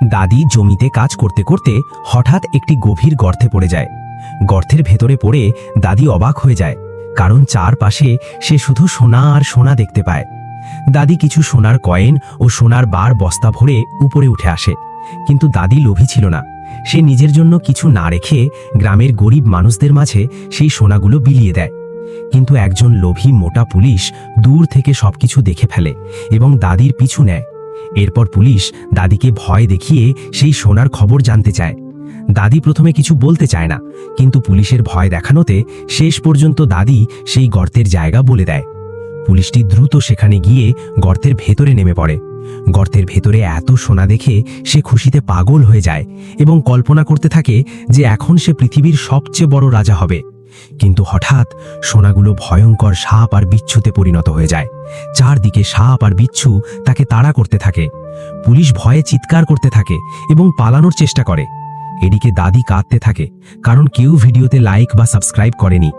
দাদি জমিতে কাজ করতে করতে হঠাৎ একটি গভীর গর্তে পড়ে যায়। গর্তের ভেতরে পড়ে দাদি অবাক হয়ে যায়, কারণ চারপাশে সে শুধু সোনা আর সোনা দেখতে পায়। দাদি কিছু সোনার কয়েন ও সোনার বার বস্তা ভরে উপরে উঠে আসে, কিন্তু দাদি লোভী ছিল না। সে নিজের জন্য কিছু না রেখে গ্রামের গরিব মানুষদের মাঝে সেই সোনাগুলো বিলিয়ে দেয়। কিন্তু একজন লোভী মোটা পুলিশ দূর থেকে সবকিছু দেখে ফেলে এবং দাদির পিছু নেয়। এরপর পুলিশ দাদিকে ভয় দেখিয়ে সেই সোনার খবর জানতে চায়। দাদি প্রথমে কিছু বলতে চায় না, কিন্তু পুলিশের ভয় দেখানোতে শেষ পর্যন্ত দাদি সেই গর্তের জায়গা বলে দেয়। পুলিশটি দ্রুত সেখানে গিয়ে গর্তের ভেতরে নেমে পড়ে। গর্তের ভেতরে এত সোনা দেখে সে খুশিতে পাগল হয়ে যায় এবং কল্পনা করতে থাকে যে এখন সে পৃথিবীর সবচেয়ে বড় রাজা হবে। কিন্তু হঠাৎ সোনাগুলো ভয়ঙ্কর সাপ আর বিচ্ছুতে পরিণত হয়ে যায়। চারদিকে সাপ আর বিচ্ছু তাকে তাড়া করতে থাকে। পুলিশ ভয়ে চিৎকার করতে থাকে এবং পালানোর চেষ্টা করে। এদিকে দাদি কাঁদতে থাকে, কারণ কেউ ভিডিওতে লাইক বা সাবস্ক্রাইব করেনি।